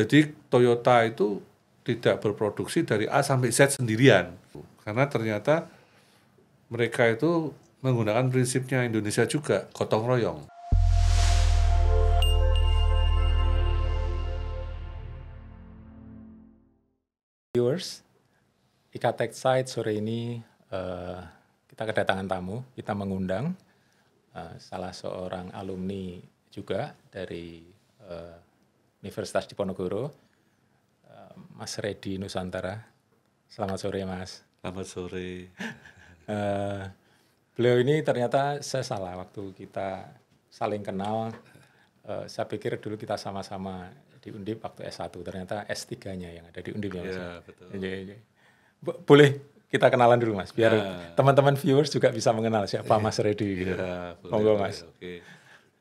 Jadi Toyota itu tidak berproduksi dari A sampai Z sendirian. Karena ternyata mereka itu menggunakan prinsipnya Indonesia juga, gotong royong. Viewers, IKA Tech Site sore ini kita kedatangan tamu, kita mengundang salah seorang alumni juga dari Universitas Diponegoro, Mas Reddy Nusantara. Selamat sore, Mas. Selamat sore. Beliau ini ternyata saya salah waktu kita saling kenal. Saya pikir dulu kita sama-sama di Undip waktu S1, ternyata S3-nya yang ada di Undip ya, Mas. Ya, betul. Boleh kita kenalan dulu, Mas, biar teman-teman viewers juga bisa mengenal siapa Mas Reddy. Gitu. Ya, Monggo, Mas. Oke.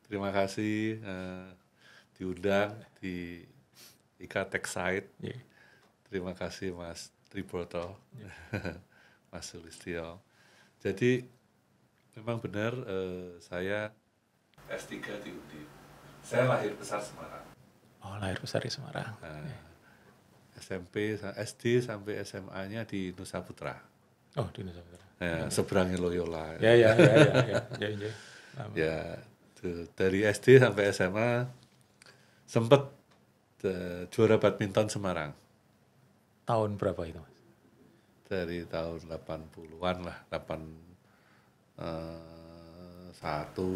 Terima kasih diundang di IKA Tech Site. Yeah. Terima kasih Mas Triboto, Mas Sulistyo. Jadi memang benar saya S3 di Undip. Saya lahir besar Semarang. Oh, lahir besar di Semarang. SMP, SD sampai SMA-nya di Nusa Putra. Oh, di Nusa Putra. Ya, seberangnya Loyola. Ya. Ya, dari SD sampai SMA sempat juara badminton Semarang. Tahun berapa itu, Mas? Dari tahun 80-an lah, 1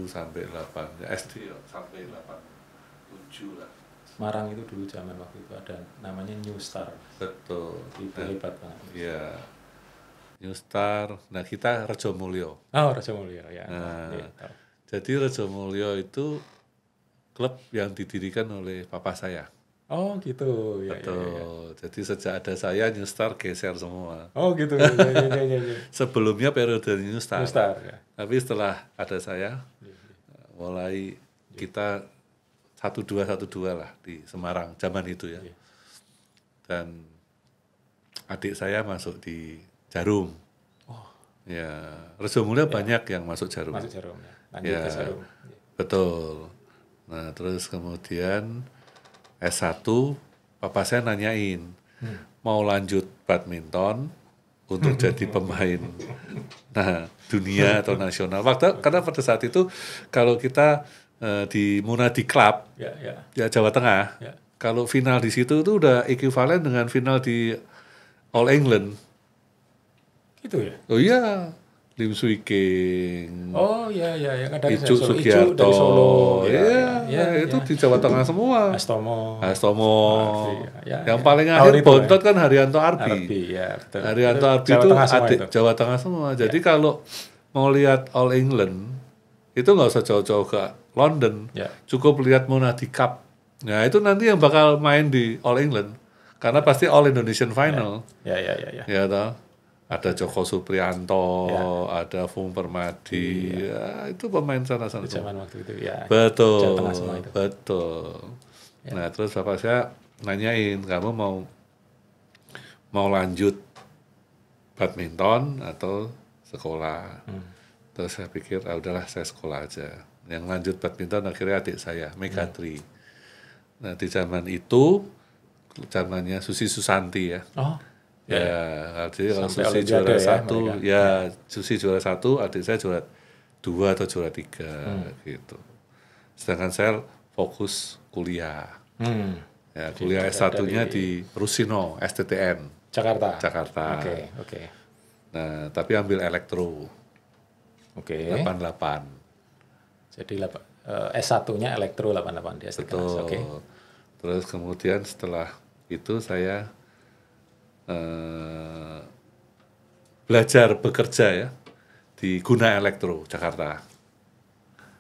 sampai 8, SD sampai 87 lah. Semarang itu dulu zaman waktu itu ada namanya New Star. Betul. Itu hebat banget. Iya. New Star. Nah, kita Rejo Mulyo. Oh, Rejo Mulyo ya. Jadi Rejo Mulyo itu klub yang didirikan oleh papa saya. Oh, gitu. Ya, betul. Ya. Jadi sejak ada saya New Star geser semua. Oh, gitu. Ya. Sebelumnya periode New Star. New Star ya. Tapi setelah ada saya mulai kita 12 lah di Semarang zaman itu ya. Dan adik saya masuk di Jarum. Oh. Ya, Rejo Mulyo banyak yang masuk Jarum. Masuk Jarum ya. Lanjut ke Jarum. Betul. Nah, terus kemudian S1 papa saya nanyain mau lanjut badminton untuk jadi pemain dunia atau nasional. Karena pada saat itu kalau kita di Munadi Club ya Jawa Tengah, kalau final di situ itu udah ekuivalen dengan final di All England. Gitu ya? Oh iya, Lim Swee King. Oh iya yang ada dari Sugiarto. Dari Solo. Itu di Jawa Tengah semua. Astomo. Yang paling akhir bontot kan Haryanto Arbi. Betul. Haryanto Arbi itu adik Jawa Tengah semua. Jadi kalau mau lihat All England itu nggak usah jauh-jauh ke London, cukup lihat Munadi Cup. Nah itu nanti yang bakal main di All England, karena pasti All Indonesian Final. Ya toh. Ada Joko Supriyanto, ada Fung Permadi, itu pemain sana-sana. Zaman waktu itu ya. Betul, itu. betul. Nah terus bapak saya nanyain, kamu mau lanjut badminton atau sekolah? Terus saya pikir, udahlah saya sekolah aja. Yang lanjut badminton akhirnya adik saya, Megatri. Nah di zaman itu, zamannya Susi Susanti ya. Oh. Ya, jadi kalau Susi juara 1, Susi juara 1, adik saya juara 2 atau juara 3 gitu. Sedangkan saya fokus kuliah. Ya, kuliah S1-nya di Rusino, STTN. Jakarta. Oke. Nah, tapi ambil elektro. 88. Jadi S1-nya elektro 88 di STTN. Betul. Terus kemudian setelah itu saya belajar bekerja ya di Guna Elektro Jakarta.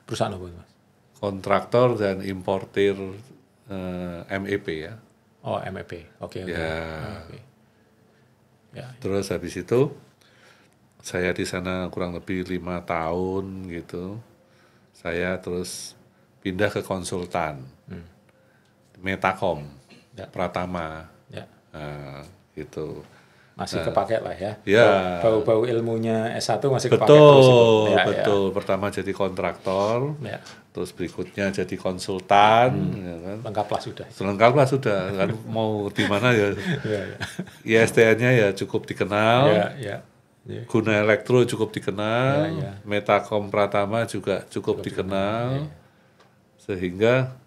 Perusahaan apa, Mas? Kontraktor dan importir MEP ya. Oh, MEP. Oke. Ya. Terus habis itu saya di sana kurang lebih 5 tahun gitu. Saya terus pindah ke konsultan. Metacom, Pratama. Gitu. Masih kepake lah ya. Bau-bau ilmunya S1 masih kepake terus itu. Betul. Pertama jadi kontraktor. terus berikutnya jadi konsultan, ya kan? Lengkaplah sudah. Selengkaplah sudah, kan mau di mana ya. Ya, ya. ISDN-nya ya cukup dikenal, Ya, ya. Ya. Guna Elektro cukup dikenal, Ya, ya. Metakom Pratama juga cukup dikenal, sehingga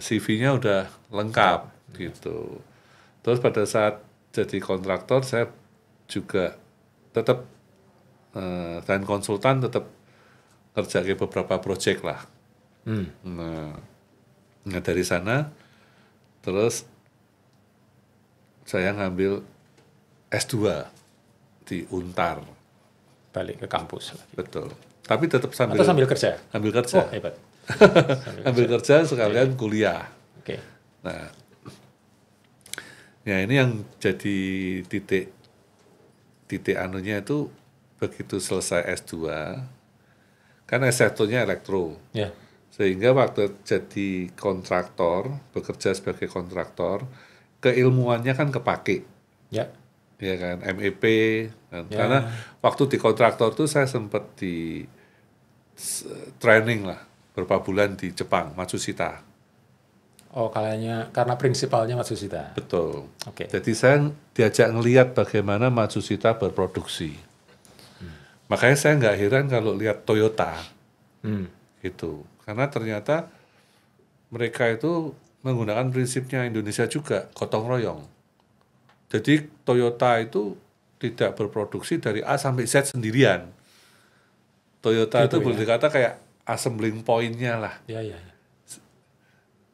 CV-nya udah lengkap gitu. Terus pada saat jadi kontraktor saya juga tetap dan konsultan tetap kerja ke beberapa proyek lah. Nah dari sana terus saya ngambil S2 di Untar. Balik ke kampus lagi. Betul. Tapi tetap Atau sambil kerja? Sambil kerja. Oh, hebat. Sambil kerja sekalian kuliah. Oke. Nah, ya ini yang jadi titik anunya itu begitu selesai S2, kan S1-nya elektro. Ya. Sehingga waktu jadi kontraktor, bekerja sebagai kontraktor, keilmuannya kan kepake. Ya. Ya kan, MEP. Kan. Karena waktu di kontraktor tuh saya sempat di training lah, beberapa bulan di Jepang, Matsushita. Oh, karena prinsipalnya Matsushita. Betul. Oke. Jadi saya diajak ngelihat bagaimana Matsushita berproduksi. Makanya saya nggak heran kalau lihat Toyota. Gitu. Karena ternyata mereka itu menggunakan prinsipnya Indonesia juga, gotong royong. Jadi Toyota itu tidak berproduksi dari A sampai Z sendirian. Toyota Gitu itu boleh dikata kayak assembling point-nya lah. Ya, ya.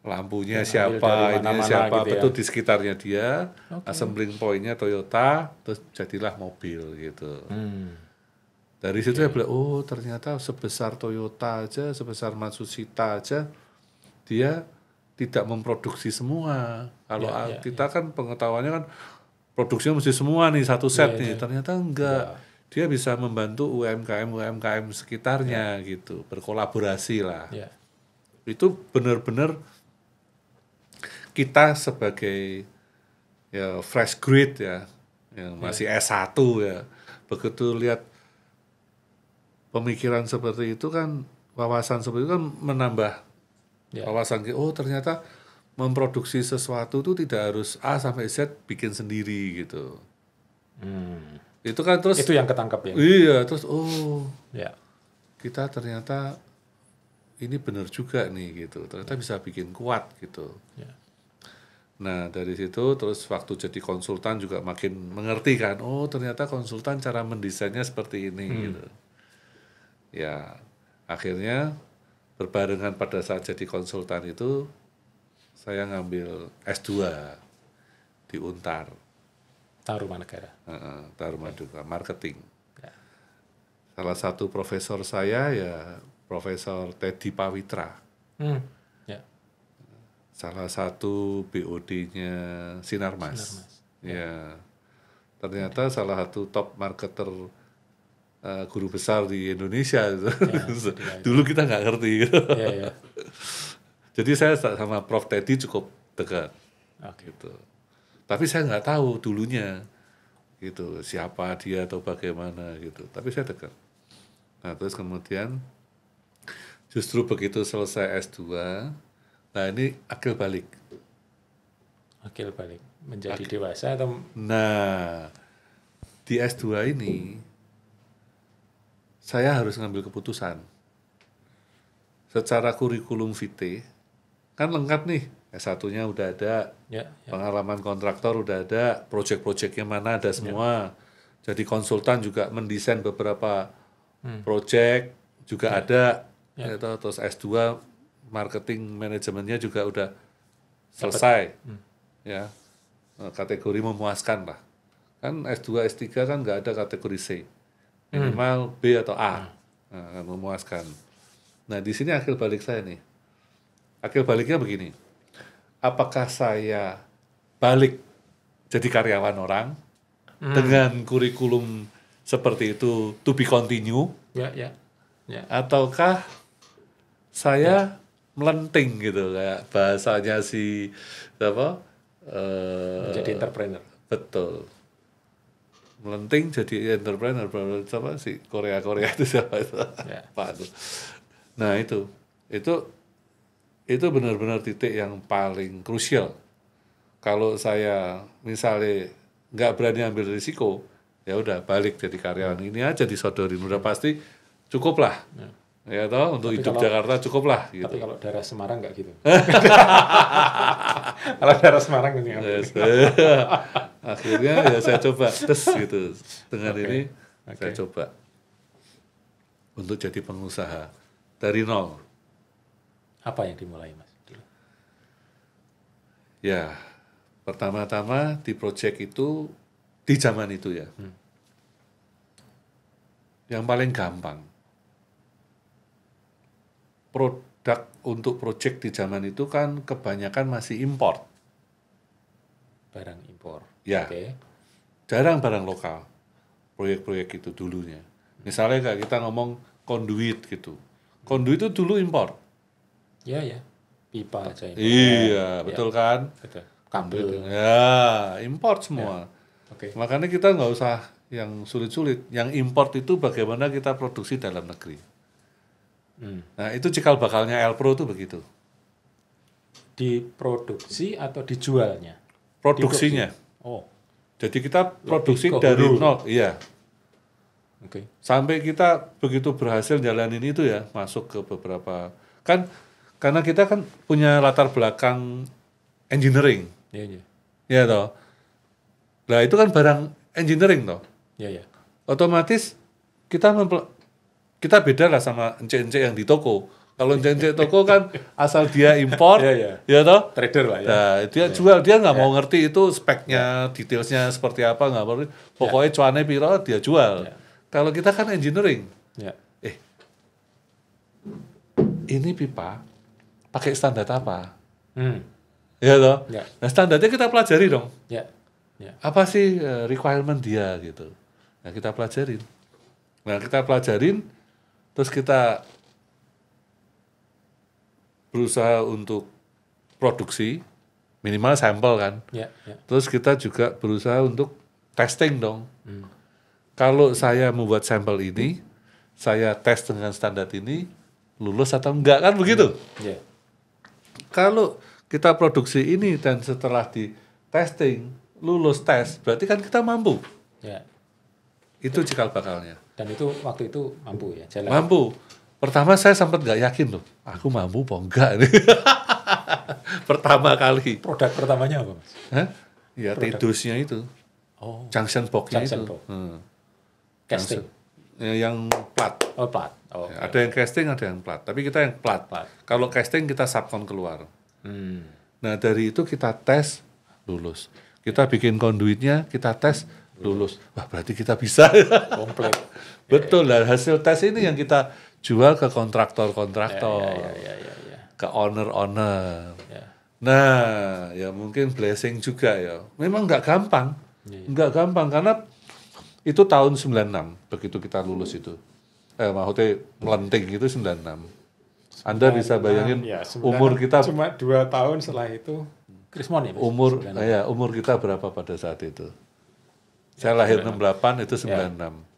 Lampunya Yang siapa, ini siapa, gitu betul ya. di sekitarnya dia, assembling point-nya Toyota, terus jadilah mobil gitu. Dari situ saya bilang, oh ternyata sebesar Toyota aja, sebesar Matsushita aja, dia tidak memproduksi semua. Kalau kita kan pengetahuannya kan produksinya mesti semua nih, satu set nih. Ternyata enggak. Dia bisa membantu UMKM sekitarnya gitu, berkolaborasi lah. Ya. Itu benar-benar kita sebagai ya fresh grade ya, yang masih S1 ya, begitu lihat pemikiran seperti itu kan, wawasan seperti itu kan menambah wawasan. Oh ternyata memproduksi sesuatu itu tidak harus A sampai Z bikin sendiri gitu. Itu kan terus. Itu yang ketangkap ya? Iya, terus kita ternyata ini benar juga nih gitu. Ternyata bisa bikin kuat gitu. Ya. Nah dari situ terus waktu jadi konsultan juga makin mengerti kan. Oh ternyata konsultan cara mendesainnya seperti ini gitu. Ya akhirnya berbarengan pada saat jadi konsultan itu saya ngambil S2 di Untar. Tarumanegara. Tarumanegara, marketing. Ya. Salah satu profesor saya ya Profesor Teddy Pawitra. Ya. Salah satu BOD-nya Sinarmas. Ya. Ternyata salah satu top marketer guru besar di Indonesia. Dulu kita nggak ngerti. Ya. Jadi saya sama Prof Teddy cukup dekat. Gitu. Tapi saya nggak tahu dulunya gitu siapa dia atau bagaimana gitu. Tapi saya dekat. Nah terus kemudian justru begitu selesai S2, nah ini akil balik. Akil balik menjadi dewasa atau? Nah di S2 ini saya harus ngambil keputusan. Secara kurikulum vitae kan lengkap nih, S1-nya udah ada, pengalaman kontraktor udah ada, proyek-proyeknya mana ada semua. Jadi konsultan juga mendesain beberapa proyek juga ada. Terus S2 marketing manajemennya juga udah selesai. Ya. Kategori memuaskan lah. Kan S2, S3 kan nggak ada kategori C. Minimal B atau A. Nah, memuaskan. Nah, di sini akil balik saya nih. Akil baliknya begini, apakah saya balik jadi karyawan orang dengan kurikulum seperti itu to be continue, ataukah saya melenting gitu kayak bahasanya si apa? Menjadi entrepreneur. Betul. Melenting jadi entrepreneur, apa si Korea itu siapa itu? Pak. Nah itu. itu benar-benar titik yang paling krusial. Kalau saya misalnya nggak berani ambil risiko, ya udah balik jadi karyawan. Ini aja disodorin, udah pasti cukup lah. Ya toh, untuk hidup Jakarta cukup lah. Gitu. Tapi kalau daerah Semarang nggak gitu. Kalau daerah Semarang ini akhirnya ya saya coba tes gitu. Dengan ini saya coba untuk jadi pengusaha dari nol. Apa yang dimulai, Mas? Ya, pertama-tama di project itu di zaman itu ya. Yang paling gampang. Produk untuk project di zaman itu kan kebanyakan masih import. Barang impor. Ya. Jarang barang lokal. Proyek-proyek itu dulunya. Misalnya kayak kita ngomong konduit gitu. Konduit itu dulu impor. Ya. Pipa aja impor. Iya, betul kan? Betul. Kabel. Ya, import semua. Oke. Makanya kita nggak usah yang sulit-sulit. Yang import itu bagaimana kita produksi dalam negeri. Nah, itu cikal bakalnya Elpro itu begitu. Diproduksi atau dijualnya? Produksinya. Oh. Jadi kita produksi dari nol, iya. Oke. Sampai kita begitu berhasil jalanin itu ya, masuk ke beberapa kan karena kita kan punya latar belakang engineering. Iya. Ya toh. Nah, itu kan barang engineering toh. Iya. Otomatis kita beda lah sama encik-encik yang di toko. Kalau encik-encik toko kan asal dia impor, ya toh, trader lah ya. Nah, dia jual, dia nggak mau ngerti itu speknya, detailsnya seperti apa, nggak mau. Pokoknya cuannya piro dia jual. Kalau kita kan engineering, ini pipa pakai standar apa? Ya toh. Nah, standarnya kita pelajari dong. Apa sih requirement dia gitu? Nah, kita pelajarin. Terus kita berusaha untuk produksi, minimal sampel kan. Terus kita juga berusaha untuk testing dong. Kalau saya membuat sampel ini, saya tes dengan standar ini, lulus atau enggak kan begitu? Kalau kita produksi ini dan setelah di testing, lulus tes, berarti kan kita mampu. Itu cikal bakalnya. Dan itu waktu itu mampu ya jalan. Mampu. Pertama saya sempat nggak yakin loh, aku mampu apa enggak nih. Pertama kali. Produk pertamanya apa, Mas? Ya TIDUS-nya itu. Junction box-nya itu. Casting. Yang plat. Plat. Ada yang casting, ada yang plat. Tapi kita yang plat. Kalau casting kita subcon keluar. Nah dari itu kita tes, lulus. Kita bikin konduitnya, kita tes, lulus. Wah berarti kita bisa. Komplit. Betul lah, hasil tes ini yang kita jual ke kontraktor-kontraktor, ke owner-owner. Nah, ya mungkin blessing juga ya. Memang nggak gampang, nggak gampang karena itu tahun 96 begitu kita lulus itu. Maksudnya melenting itu 96. Anda bisa bayangin umur kita cuma 2 tahun setelah itu. Krismon ya? Umur kita berapa pada saat itu? Saya lahir 68 itu 96.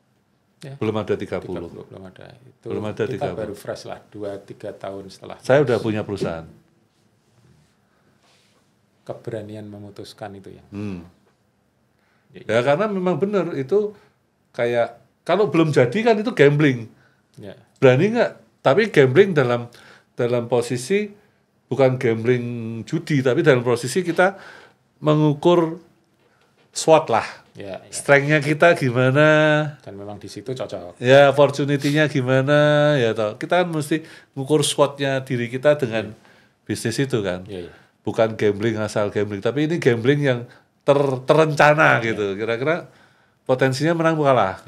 Belum ada 30. Belum ada. Itu belum ada kita 30. baru fresh lah 2-3 tahun setelah. Saya udah punya perusahaan. Keberanian memutuskan itu ya. Ya karena memang benar itu kayak kalau belum jadi kan itu gambling. Berani nggak? Tapi gambling dalam posisi bukan gambling judi, tapi dalam posisi kita mengukur SWOT lah. Strength-nya kita gimana? Dan memang di situ cocok. Ya, opportunity-nya gimana? Ya toh. Kita kan mesti mengukur SWOT-nya diri kita dengan bisnis itu kan. Bukan gambling asal gambling, tapi ini gambling yang terencana gitu. Kira-kira potensinya menang kalah.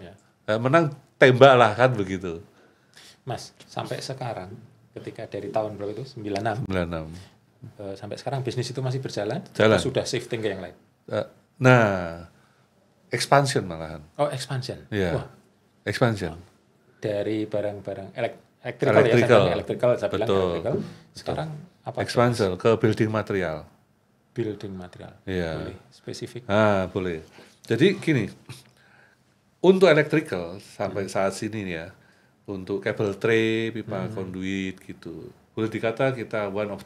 Menang tembak lah kan begitu. Mas, sampai sekarang ketika dari tahun berapa itu? 96. Sampai sekarang bisnis itu masih berjalan? Jalan. Atau sudah shifting ke yang lain? Expansion malahan. Expansion. Iya. Expansion. Dari barang-barang electrical, saya bilang electrical. Sekarang apa? Expansion ke building material. Building material. Iya. Boleh spesifik? Boleh. Jadi gini, untuk electrical sampai saat sini ya, untuk kabel tray, pipa konduit gitu, boleh dikata kita one of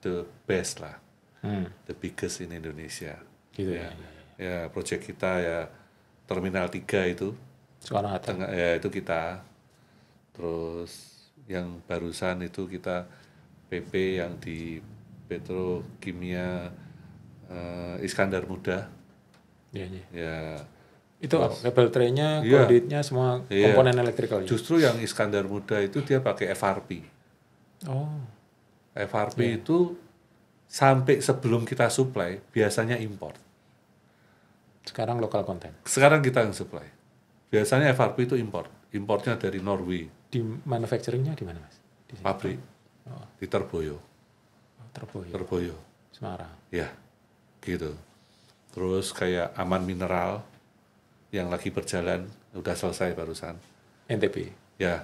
the best lah, Hmm. the biggest in Indonesia. Gitu ya. Ya, proyek kita ya Terminal 3 itu, Soekarno-Hatta. ya itu kita. Terus yang barusan itu kita PP yang di Petrokimia Iskandar Muda. Iya, iya. Ya, Itu apa? Kabel tray-nya, Iya. conduit-nya, semua Iya. komponen elektrikal. Ya? justru yang Iskandar Muda itu dia pakai FRP. Oh, FRP itu sampai sebelum kita supply biasanya import. sekarang lokal konten. Sekarang kita yang supply. Biasanya FRP itu import. Importnya dari Norway, Di manufacturing-nya di mana, Mas? Di sini. pabrik Oh, di Terboyo. Terboyo, Terboyo. Semarang. Ya, gitu. Terus kayak Aman Mineral yang lagi berjalan, udah selesai barusan. NTB. Ya,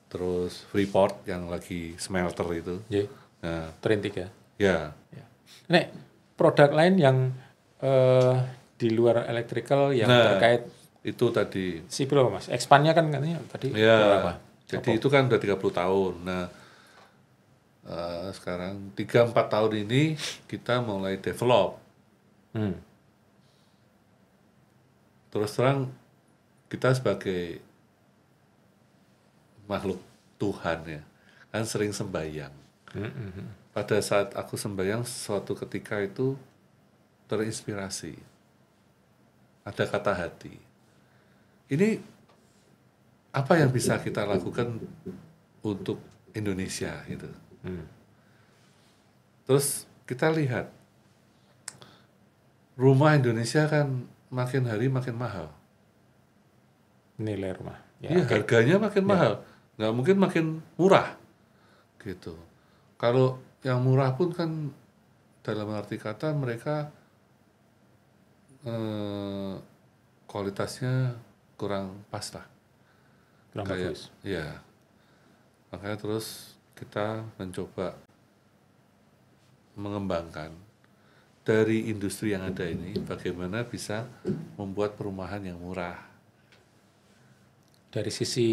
terus Freeport yang lagi smelter itu. Ya, Nah, Train 3. ya, Ya. Nek, produk lain yang di luar elektrikal yang Nah. terkait itu tadi. sipil apa, Mas? Expand-nya kan katanya tadi Ya, berapa? jadi itu kan udah 30 tahun. Nah, sekarang 3-4 tahun ini kita mulai develop. Hmm. Terus terang kita sebagai makhluk Tuhan ya, kan sering sembahyang. Pada saat aku sembahyang, suatu ketika itu terinspirasi. Ada kata hati. Ini apa yang bisa kita lakukan untuk Indonesia gitu. Terus kita lihat rumah Indonesia kan makin hari makin mahal. Nilai rumah. Iya, harganya makin mahal. Nggak mungkin makin murah. Gitu. Kalau yang murah pun kan dalam arti kata mereka kualitasnya kurang pas lah. Kurang Kayak, bagus. ya. Makanya terus kita mencoba mengembangkan dari industri yang ada ini bagaimana bisa membuat perumahan yang murah. Dari sisi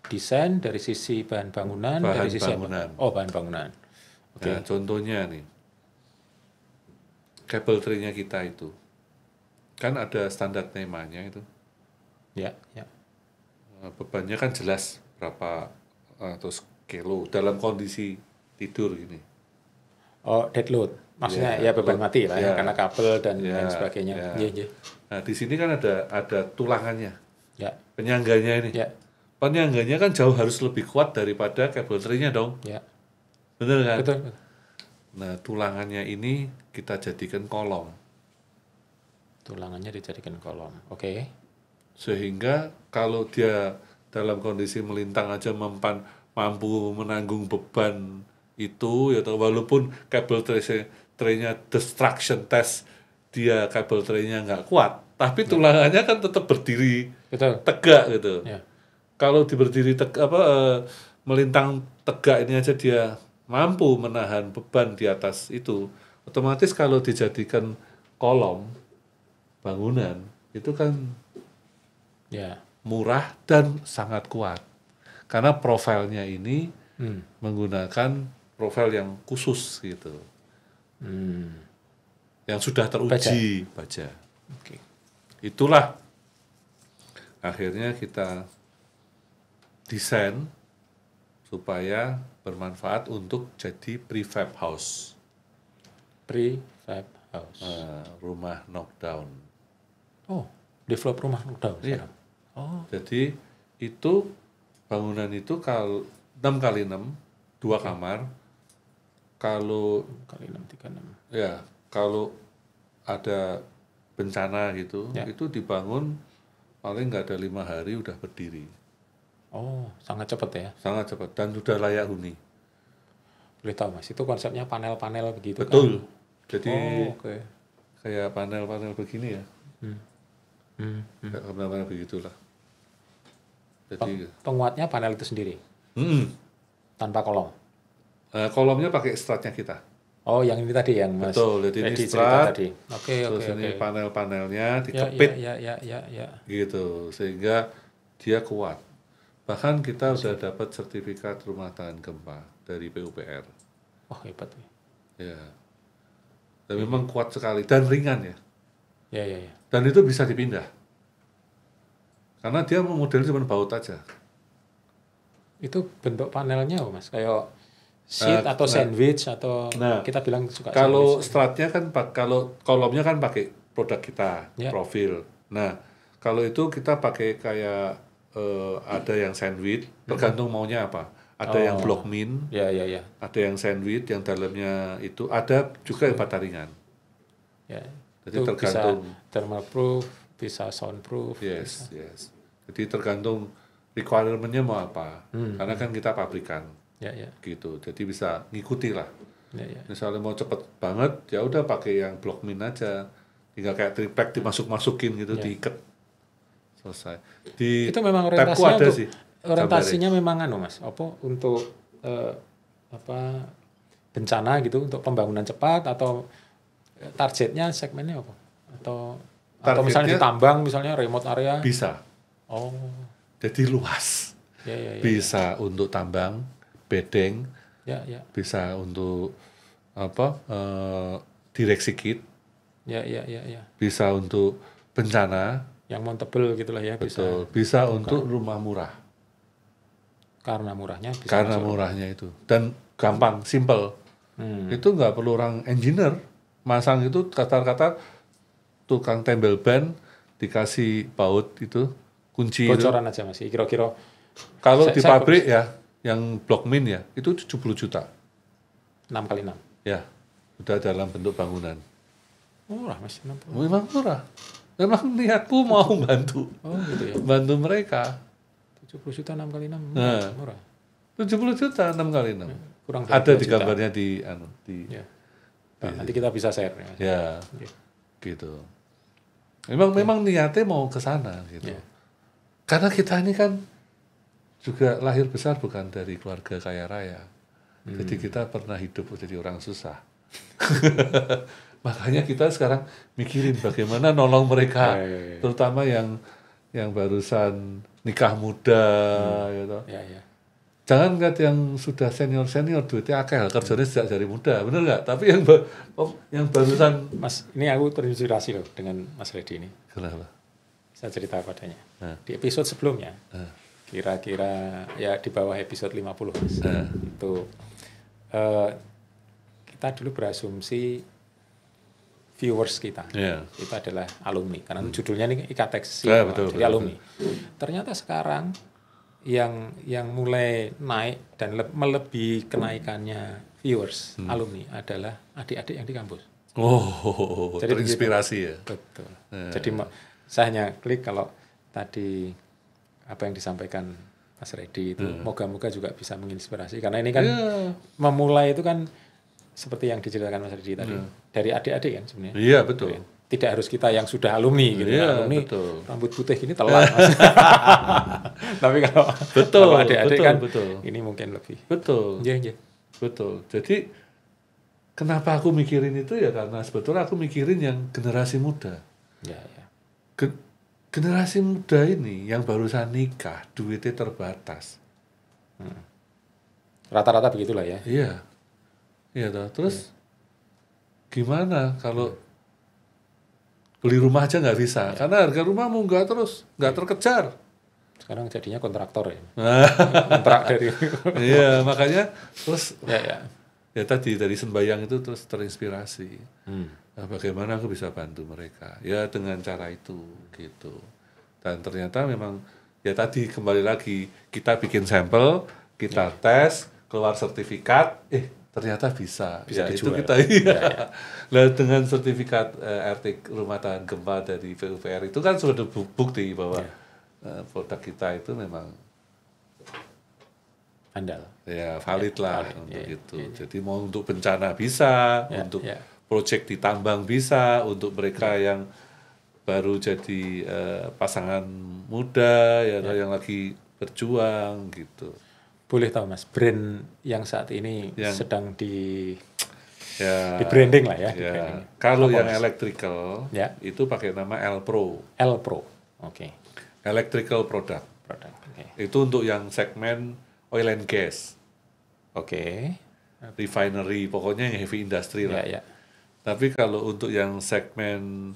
desain, dari sisi bahan bangunan, Bahan dari sisi bangunan. apa? Oh, bahan bangunan. Oke. Nah, contohnya nih, kabel tray-nya kita itu kan ada standar temanya itu. Ya, ya. Bebannya kan jelas berapa ratus kilo dalam kondisi tidur gini. Oh, dead load. Maksudnya ya beban load. mati lah ya, Ya. karena kabel dan Ya, lain sebagainya. ya. Iya, iya. Nah, di sini kan ada tulangannya, Ya, penyangganya ini. ya, Penyangganya kan jauh harus lebih kuat daripada kabel tray-nya dong. ya. Bener kan? Betul. Nah, tulangannya ini kita jadikan kolom. Tulangannya dijadikan kolom. Oke. Sehingga kalau dia dalam kondisi melintang aja mampu menanggung beban itu, ya walaupun kabel tray-nya destruction test dia kabel tray-nya nggak kuat, tapi tulangannya kan tetap berdiri Betul. tegak gitu. Ya. Kalau berdiri melintang tegak ini aja dia mampu menahan beban di atas itu, otomatis kalau dijadikan kolom bangunan itu kan Ya. murah dan sangat kuat karena profilnya ini Hmm. menggunakan profil yang khusus gitu, Hmm. yang sudah teruji baja. Oke. Itulah akhirnya kita desain supaya bermanfaat untuk jadi prefab house, Prefab house. rumah knockdown. Oh, develop rumah udah. Iya. Oh, Jadi itu bangunan itu kalau 6x6 2 kamar, kalau kali 636. ya kalau ada bencana gitu, Ya. itu dibangun paling nggak ada 5 hari udah berdiri, Oh, sangat cepat ya. sangat cepat dan sudah layak huni. Boleh tahu Mas, itu konsepnya panel-panel begitu Betul. kan? Jadi Oh, oke. kayak panel-panel begini ya, kayak panel-panel begitulah. Jadi Penguatnya panel itu sendiri, tanpa kolom. kolomnya pakai stratnya kita. Oh, yang ini tadi yang Mas. Betul, jadi ini Edi cerita strat, tadi. Oke, terus oke, ini oke. panel-panelnya Ya, dikepit ya. gitu sehingga dia kuat. Bahkan kita sudah dapat sertifikat rumah tahan gempa. dari PUPR. Oh, hebat. Ya. Dan memang kuat sekali dan ringan ya. Ya. Dan itu bisa dipindah. Karena dia modelnya cuma baut aja. Itu bentuk panelnya apa, Mas? Kayak sheet atau sandwich atau kita bilang suka kalau sandwich. stratnya kan kalau kolomnya kan pakai produk kita, Ya. profil. Nah, kalau itu kita pakai kayak ada yang sandwich, tergantung maunya apa. Ada yang block min, Ya. ada yang sandwich, yang dalamnya itu ada juga yang bata ringan. Ya. Jadi Itu tergantung. bisa thermal proof, bisa soundproof. Yes. Jadi tergantung requirement-nya mau apa. Karena kan kita pabrikan. Ya. Gitu. Jadi bisa ngikuti lah. Ya. Misalnya mau cepet banget, ya udah pakai yang block min aja. Tinggal kayak triplek dimasuk-masukin gitu, diikat. Selesai. Di Itu memang tabku orientasinya ada untuk sih. orientasinya memang Mas, untuk bencana gitu, untuk pembangunan cepat atau targetnya segmennya apa? Atau misalnya di tambang, misalnya remote area. Bisa. Oh. Jadi luas. Ya. Bisa untuk tambang, bedeng, Ya. bisa untuk direksi kit, Ya. bisa untuk bencana, Yang montable gitulah ya, betul. Bisa untuk rumah murah. Karena murahnya bisa Karena masuk. murahnya itu dan gampang, simple. Itu nggak perlu orang engineer, masang itu kata-kata tukang tembel ban dikasih baut itu kunci Bocoran aja Mas, kira-kira. kalau di pabrik ya yang block min ya itu 70 juta 6x6. ya udah dalam bentuk bangunan. Murah Mas, 60. Memang murah, memang niatku mau bantu Oh gitu ya. bantu mereka. 70 juta 6x6 murah. 70 juta 6x6 Kurang dari ada 2 di juta. gambarnya di Ya. Nah, nanti kita bisa share. ya Oke. gitu. Memang niatnya mau ke sana gitu. Ya. Karena kita ini kan juga lahir besar bukan dari keluarga kaya raya. Jadi kita pernah hidup jadi orang susah. Makanya kita sekarang mikirin bagaimana nolong mereka, Ya. terutama yang barusan nikah muda gitu. Ya. Jangan lihat yang sudah senior duitnya akeh, kerjanya sejak dari muda, bener nggak? Tapi yang barusan Mas, ini aku terinspirasi loh dengan Mas Reddy ini. kenapa? Saya cerita padanya. Di episode sebelumnya, kira-kira ya di bawah episode 50 Mas. Itu kita dulu berasumsi viewers kita itu adalah alumni karena judulnya ini IKTEX jadi alumni. Ternyata sekarang yang mulai naik dan melebihi kenaikannya viewers alumni adalah adik-adik yang di kampus. Oh, jadi terinspirasi ya. Betul. Jadi saya hanya klik kalau tadi apa yang disampaikan Mas Reddy itu moga-moga juga bisa menginspirasi karena ini kan memulai itu kan seperti yang diceritakan Mas Reddy tadi dari adik-adik kan sebenarnya. Iya betul. Tidak harus kita yang sudah alumni gitu. Alumni betul. Rambut putih ini telat. Tapi kalau adik-adik kan ini mungkin lebih. Betul. Iya. Betul. Jadi kenapa aku mikirin itu ya karena sebetulnya aku mikirin yang generasi muda. Ya. Generasi muda ini yang barusan nikah, duitnya terbatas. Rata-rata begitulah ya. Iya. Iya toh. Terus gimana kalau beli rumah aja nggak bisa karena harga rumah munggah terus, nggak terkejar. Sekarang jadinya kontraktor ya. Kontrak dari. Iya, makanya terus Ya. Ya tadi dari sembayang itu terus terinspirasi. Nah, bagaimana aku bisa bantu mereka? Ya dengan cara itu gitu. Dan ternyata memang ya tadi kembali lagi kita bikin sampel, kita tes, keluar sertifikat, ternyata bisa ya, itu kita Nah, dengan sertifikat RT rumah tahan gempa dari PUPR itu kan sudah bukti bahwa produk kita itu memang andal. Ya valid lah untuk itu. Jadi mau untuk bencana bisa, untuk proyek di tambang bisa, untuk mereka yang baru jadi pasangan muda yang lagi berjuang gitu. Boleh tahu Mas, brand yang saat ini sedang di branding lah ya. Kalau yang electrical itu pakai nama L-Pro. L-Pro, oke. Electrical product. Okay. Itu untuk yang segmen oil and gas. Oke. Refinery, pokoknya yang heavy industry lah. Ya, ya. Tapi kalau untuk yang segmen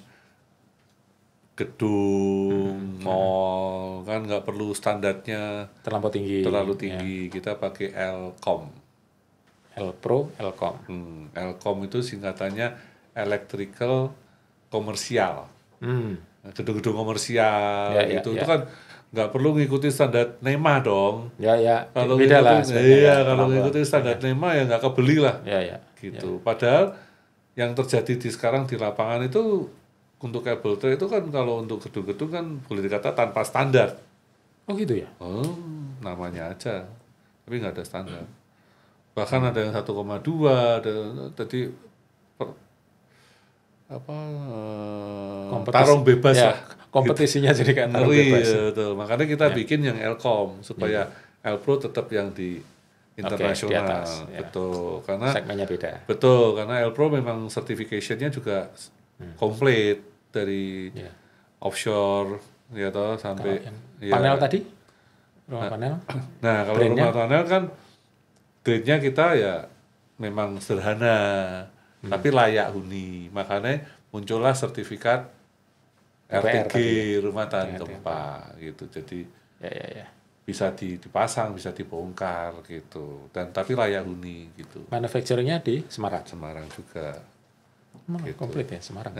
gedung, mall, kan nggak perlu standarnya Terlampau tinggi. terlalu tinggi. Kita pakai Elcom. Elpro, Elcom. Elcom itu singkatannya Electrical Komersial. Gedung-gedung komersial itu kan nggak perlu ngikuti standar NEMA dong. Kalau beda lah. Kalau ngikuti standar NEMA ya nggak kebeli lah. Gitu. Padahal yang terjadi sekarang di lapangan itu untuk kabel tray itu kan kalau untuk gedung-gedung kan boleh dikata tanpa standar. Oh gitu ya? Namanya aja, tapi nggak ada standar. Bahkan ada yang 1,2, jadi tarung bebas lah. Kompetisinya gitu. Jadi kayak tarung bebas. Betul. Makanya kita bikin yang Elcom supaya Elpro tetap yang di internasional. Di atas, betul. Karena segmennya beda. Betul, karena Elpro memang certification-nya juga komplit dari offshore ya toh sampai panel tadi? Rumah panel? Nah, kalau rumah panel kan grade-nya kita ya memang sederhana. Tapi layak huni, makanya muncullah sertifikat RTG rumah tahan gempa gitu. Jadi bisa dipasang, bisa dibongkar gitu. Dan tapi layak huni gitu. Manufacturing-nya di Semarang. Semarang juga. Gitu. Komplit ya Semarang.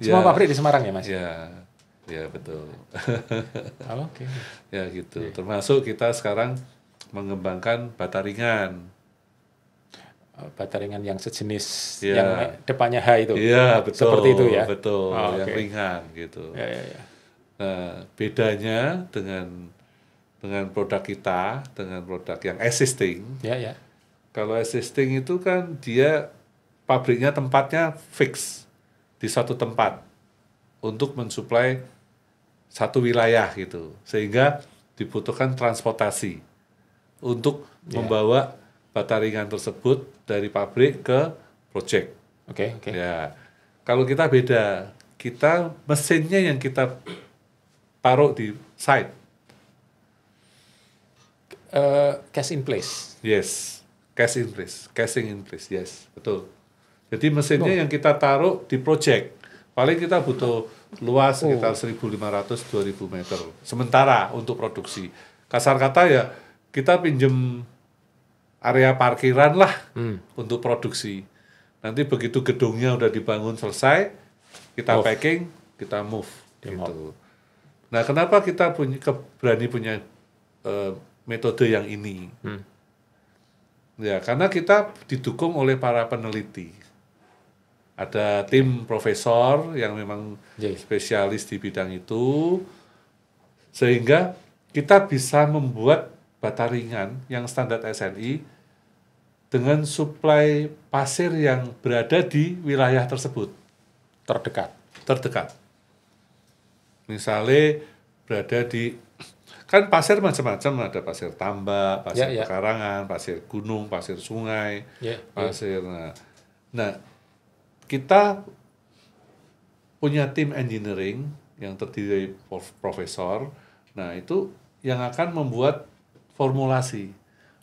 Semua pabrik di Semarang ya Mas? Ya betul. Oke. Ya gitu. Termasuk kita sekarang mengembangkan bata ringan. Bata ringan yang sejenis yang depannya H itu. Iya, betul. Seperti itu ya. Betul, yang ringan gitu. Nah, bedanya dengan produk kita, dengan produk yang existing. Kalau existing itu kan dia pabriknya tempatnya fix di satu tempat untuk mensuplai satu wilayah gitu. Sehingga dibutuhkan transportasi untuk membawa bata ringan tersebut dari pabrik ke project. Ya, kalau kita beda, kita mesinnya yang kita taruh di site. Cash in place. Yes, casing in place. Yes, betul. Jadi mesinnya yang kita taruh di project. Paling kita butuh luas sekitar 1.500-2.000 meter. Sementara untuk produksi. Kasar kata ya kita pinjem area parkiran lah untuk produksi. Nanti begitu gedungnya udah dibangun selesai, kita packing, kita move. Gitu. Nah, kenapa kita berani punya metode yang ini? Ya, karena kita didukung oleh para peneliti. Ada tim profesor yang memang spesialis di bidang itu, sehingga kita bisa membuat bata ringan yang standar SNI dengan suplai pasir yang berada di wilayah tersebut. Terdekat. Misalnya berada di, kan pasir macam-macam, ada pasir tambak, pasir pekarangan, pasir gunung, pasir sungai, pasir. Nah, kita punya tim engineering yang terdiri dari profesor. Nah, itu yang akan membuat formulasi.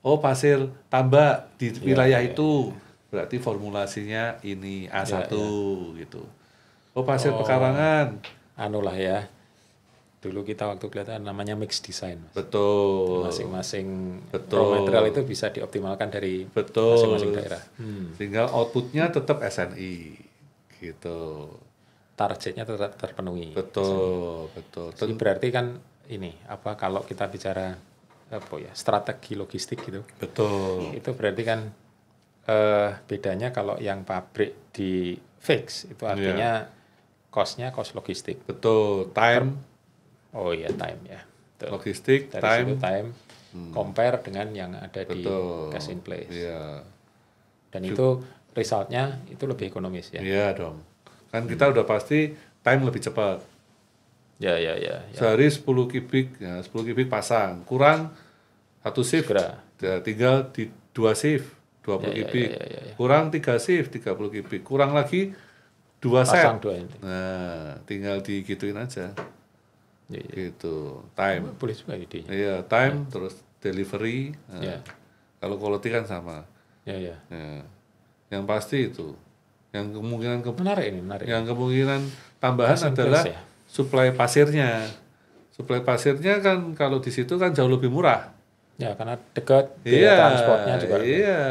Pasir tambak di wilayah itu berarti formulasinya ini A1 gitu. Pasir pekarangan. Anulah ya. Dulu kita waktu kelihatan namanya mix design. Betul. Masing-masing raw material itu bisa dioptimalkan dari masing-masing daerah. Sehingga outputnya tetap SNI gitu. Targetnya tetap terpenuhi. Betul. Jadi berarti kan ini kalau kita bicara strategi logistik gitu. Betul. Itu berarti kan bedanya kalau yang pabrik di fix itu artinya cost-nya cost logistik. Betul. Time. Time ya. Betul. Logistik, dari time. Compare dengan yang ada di cash in place. Dan itu resultnya itu lebih ekonomis ya. Iya dong. Kan kita udah pasti time lebih cepat. Ya. Sehari 10 kubik, 10 kubik pasang. Kurang 1 shift. Ya, tinggal di 2 shift, 20 kubik. Kurang 3 shift, 30 kubik. Kurang lagi 2 set. Nah, tinggal digituin aja. Gitu. Time. Boleh juga idenya. Iya, time terus delivery. Kalau quality kan sama. Ya. Yang pasti itu. Yang kemungkinan menarik. Yang kemungkinan tambahan adalah suplai pasirnya. Suplai pasirnya kan kalau di situ kan jauh lebih murah. Ya, karena dekat biaya transportnya juga. Iya.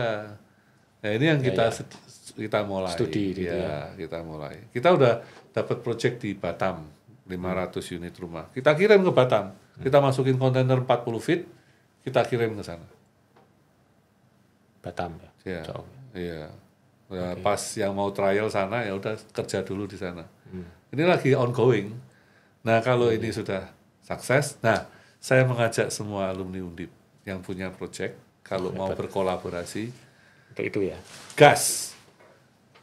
Nah, ini yang kita mulai. Studi gitu ya. Kita mulai. Kita udah dapat project di Batam, 500 unit rumah. Kita kirim ke Batam. Kita masukin kontainer 40 feet, kita kirim ke sana. Batam ya. Iya. Nah, pas yang mau trial sana ya udah kerja dulu di sana. Ini lagi ongoing. Nah, kalau ini sudah sukses, nah saya mengajak semua alumni Undip yang punya project kalau mau berkolaborasi untuk itu ya. Gas.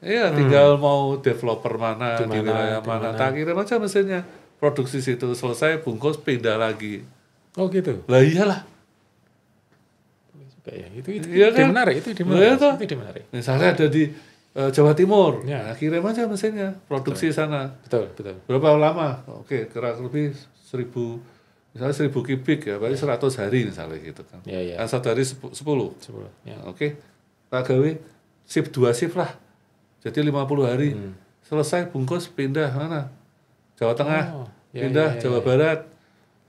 Iya, tinggal mau developer mana, di wilayah mana, tak kirim aja mesinnya. Produksi situ selesai, bungkus, pindah lagi. Oh gitu? Lah iyalah. Ya, itu iya kan? Menarik, itu menarik. Misalnya ada di Jawa Timur, nah, kirim aja mesinnya, produksi sana. Betul. Berapa lama? Oke, kurang lebih 1.000 kubik ya, berarti 100 hari misalnya gitu kan. Iya. Kan 1 hari 10. Ya. Oke, tak gawe shift 2 shift lah. Jadi 50 hari. Selesai bungkus pindah mana? Jawa Tengah, pindah Jawa Barat.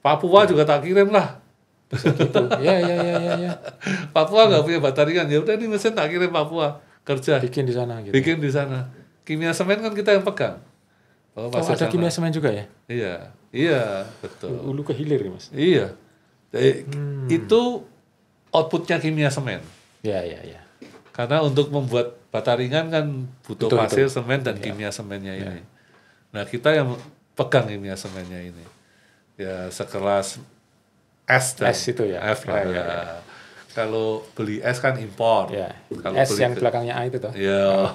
Papua juga tak kirim lah. Gitu. Ya. Papua nggak punya bataringan, ya udah ini mesin tak kirim Papua kerja. Bikin di sana gitu. Bikin di sana. Kimia semen kan kita yang pegang. Ada sana. Kimia semen juga ya? Iya, betul. Hulu ke hilir ya, Mas. Iya. Itu outputnya kimia semen. Iya. Karena untuk membuat bataringan kan butuh pasir, semen, dan kimia semennya ini. Nah, kita yang pegang kimia semennya ini. Ya, sekelas S dan S itu ya. F lah. Ya. Kalau beli S kan impor. Ya. Kalau S yang belakangnya A itu toh. Iya.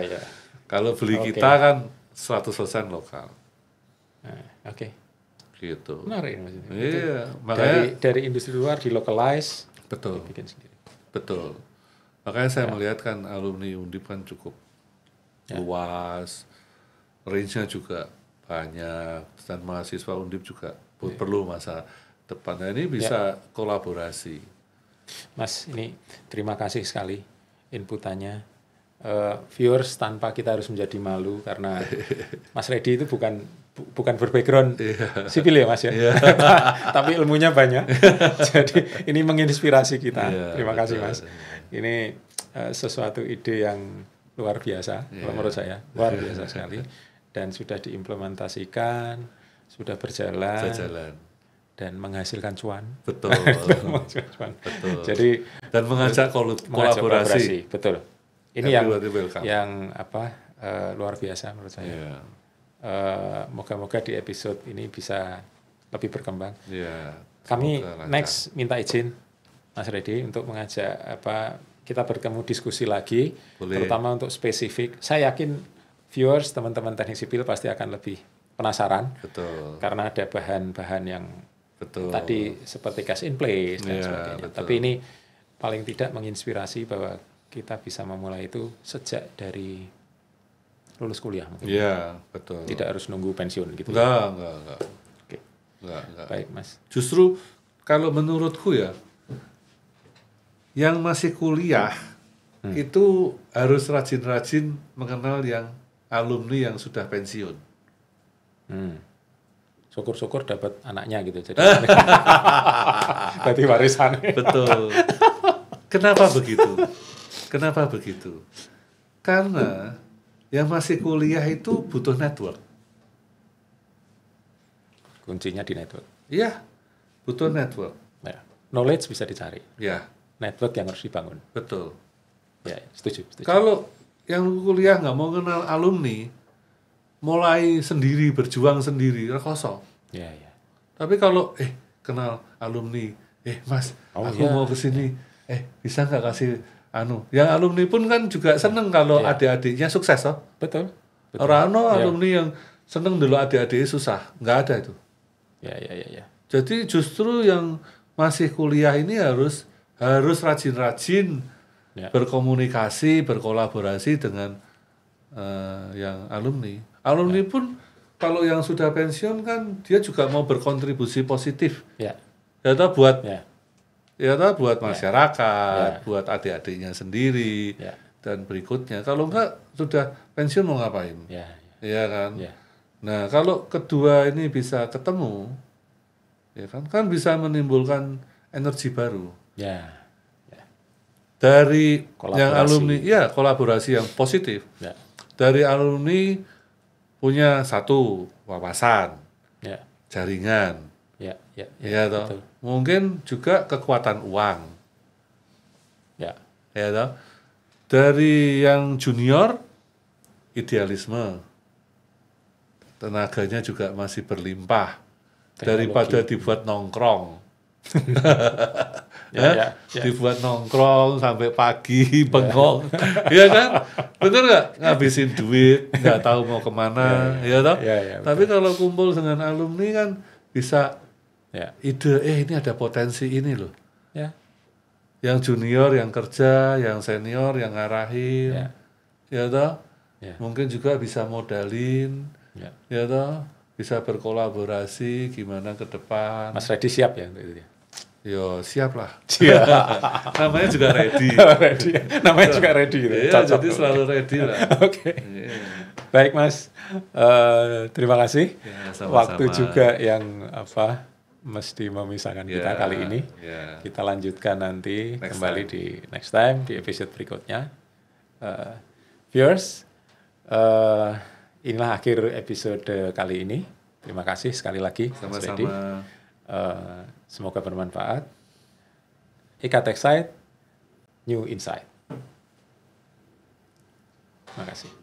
Ya. Kalau beli kita kan 100% lokal. Oke. Gitu. Menarik Mas. Iya, makanya dari industri luar dilokalize. Betul. Dibikin sendiri. Betul. Makanya saya melihat kan alumni Undip kan cukup luas, range-nya juga banyak, dan mahasiswa Undip juga perlu masa depan. Nah, ini bisa kolaborasi. Mas, ini terima kasih sekali inputannya. Viewers, tanpa kita harus menjadi malu karena Mas Reddy itu bukan berbackground sipil ya Mas ya, tapi ilmunya banyak. Jadi ini menginspirasi kita. Terima kasih Mas. Ini sesuatu ide yang luar biasa, kalau menurut saya luar biasa sekali, dan sudah diimplementasikan, sudah berjalan. Dan menghasilkan cuan. Betul. Betul. Jadi dan mengajak kolaborasi. Betul. Ini yang luar biasa menurut saya. Moga-moga di episode ini bisa lebih berkembang. Kami next minta izin Mas Reddy untuk mengajak kita bertemu diskusi lagi. Boleh. Terutama untuk spesifik. Saya yakin viewers, teman-teman teknik sipil pasti akan lebih penasaran. Betul. Karena ada bahan-bahan yang tadi seperti cash in place dan sebagainya. Betul. Tapi ini paling tidak menginspirasi bahwa kita bisa memulai itu sejak dari lulus kuliah mungkin. Iya, betul. Tidak harus nunggu pensiun gitu. Enggak. Oke. Enggak. Baik, Mas. Justru kalau menurutku ya, yang masih kuliah itu harus rajin-rajin mengenal yang alumni yang sudah pensiun. Syukur-syukur dapat anaknya gitu. Jadi berarti warisan. Betul. Kenapa begitu? Karena yang masih kuliah itu butuh network. Kuncinya di network. Iya, butuh network. Ya. Knowledge bisa dicari. Ya. Network yang harus dibangun. Betul. Ya, setuju. Kalau yang kuliah nggak mau kenal alumni, mulai sendiri, berjuang sendiri, kosong. Ya. Tapi kalau kenal alumni, Mas, aku mau ke sini, bisa nggak kasih yang alumni pun kan juga seneng kalau adik-adiknya sukses toh. Betul. Orang alumni yang seneng dulu adik-adiknya susah, nggak ada itu. Ya. Jadi justru yang masih kuliah ini harus rajin-rajin berkomunikasi, berkolaborasi dengan yang alumni. Alumni pun kalau yang sudah pensiun kan dia juga mau berkontribusi positif. Ya toh buat ya toh, buat masyarakat, buat adik-adiknya sendiri, dan berikutnya. Kalau enggak sudah pensiun mau ngapain? Ya kan. Nah kalau kedua ini bisa ketemu, ya kan bisa menimbulkan energi baru. Dari yang alumni, kolaborasi yang positif. Dari alumni punya satu wawasan, jaringan, ya toh. Mungkin juga kekuatan uang, ya toh. Dari yang junior, idealisme, tenaganya juga masih berlimpah daripada dibuat nongkrong. Dibuat nongkrong sampai pagi bengong, ya kan, bener nggak, ngabisin duit, nggak tahu mau kemana, ya toh. Tapi kalau kumpul dengan alumni kan bisa ide, ini ada potensi ini loh. Yang junior, yang kerja, yang senior, yang ngarahin, ya toh. Mungkin juga bisa modalin, ya toh, bisa berkolaborasi gimana ke depan. Mas Reddy siap ya untuk itu ya? Yo siap lah. Namanya juga ready. Namanya juga ready. Iya, jadi selalu ready lah. Oke. Baik Mas, terima kasih. Sama-sama. Waktu juga yang mesti memisahkan kita kali ini. Kita lanjutkan nanti kembali di next time di episode berikutnya. Viewers, inilah akhir episode kali ini. Terima kasih sekali lagi. Sama-sama. Semoga bermanfaat. Ika Tech Site, New Insight. Terima kasih.